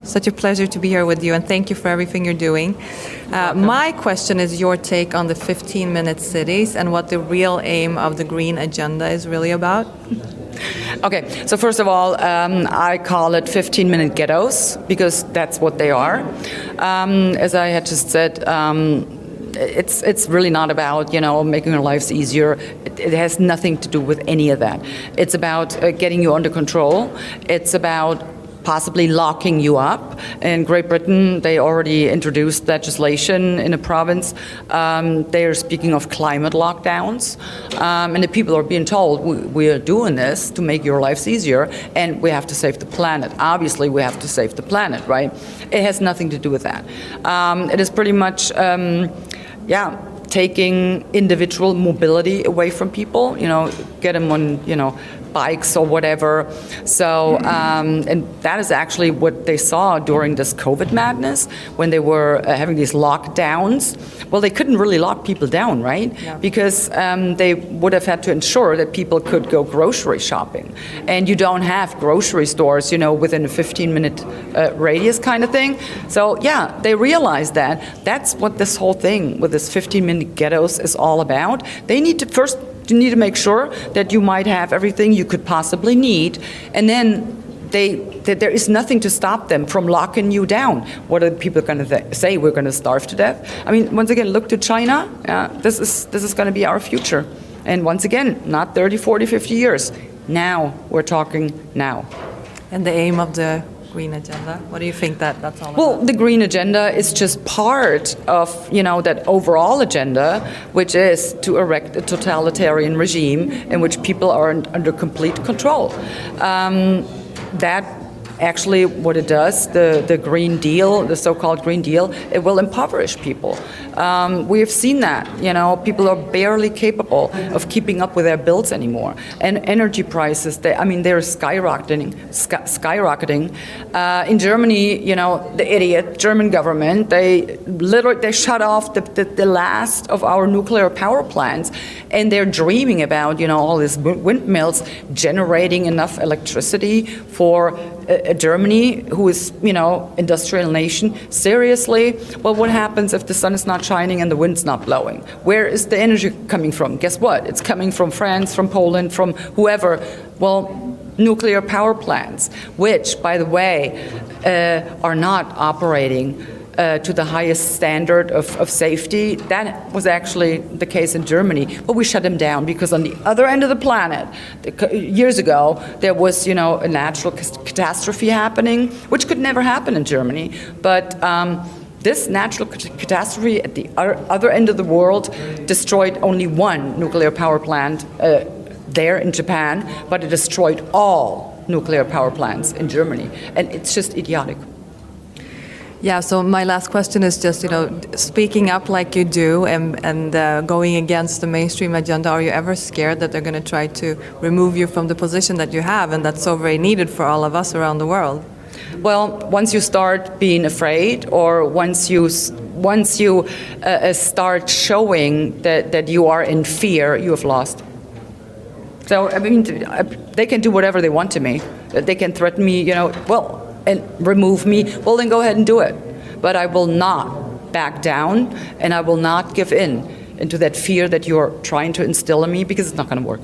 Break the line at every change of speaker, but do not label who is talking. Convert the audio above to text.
Such a pleasure to be here with you, and thank you for everything you're doing. My question is your take on the 15-minute cities and what the real aim of the green agenda is really about.
Okay, so first of all, I call it 15-minute ghettos because that's what they are. As I had just said, it's really not about making our lives easier. It has nothing to do with any of that. It's about getting you under control. It's about possibly locking you up. In Great Britain, they already introduced legislation in a province. They are speaking of climate lockdowns. And the people are being told, we are doing this to make your lives easier, and we have to save the planet. Obviously, we have to save the planet, right? It has nothing to do with that. It is pretty much, taking individual mobility away from people, get them on, bikes or whatever. So, and that is actually what they saw during this COVID madness when they were having these lockdowns. Well, they couldn't really lock people down, right? Yeah. Because they would have had to ensure that people could go grocery shopping. And you don't have grocery stores, within a 15-minute radius kind of thing. So, yeah, they realized that. That's what this whole thing with this 15-minute ghettos is all about. They need to first you need to make sure that you might have everything you could possibly need, and then there is nothing to stop them from locking you down. What are people going to say? We're going to starve to death? I mean, once again, look to China. This is going to be our future. And once again, not 30, 40, 50 years. Now, we're talking now.
And the aim of the green agenda? What do you think that's all about?
Well, the green agenda is just part of, that overall agenda, which is to erect a totalitarian regime in which people are under complete control. That actually what it does, the Green Deal, the so-called Green Deal, it will impoverish people. We have seen that, people are barely capable of keeping up with their bills anymore. And energy prices, they're skyrocketing. In Germany, the idiot German government, they shut off the last of our nuclear power plants, and they're dreaming about, all these windmills generating enough electricity for Germany, who is, industrial nation. Seriously? Well, what happens if the sun is not shining and the wind's not blowing? Where is the energy coming from? Guess what? It's coming from France, from Poland, from whoever. Well, nuclear power plants, which, by the way, are not operating to the highest standard of safety. That was actually the case in Germany, but we shut them down because on the other end of the planet, years ago, there was, a natural catastrophe happening, which could never happen in Germany. But this natural catastrophe at the other end of the world destroyed only one nuclear power plant there in Japan, but it destroyed all nuclear power plants in Germany. And it's just idiotic.
Yeah, so my last question is just, speaking up like you do and going against the mainstream agenda, are you ever scared that they're going to try to remove you from the position that you have and that's so very needed for all of us around the world?
Well, once you start being afraid, or once you start showing that you are in fear, you have lost. So, I mean, they can do whatever they want to me. They can threaten me, and remove me. Well, then go ahead and do it. But I will not back down, and I will not give in into that fear that you're trying to instill in me, because it's not going to work.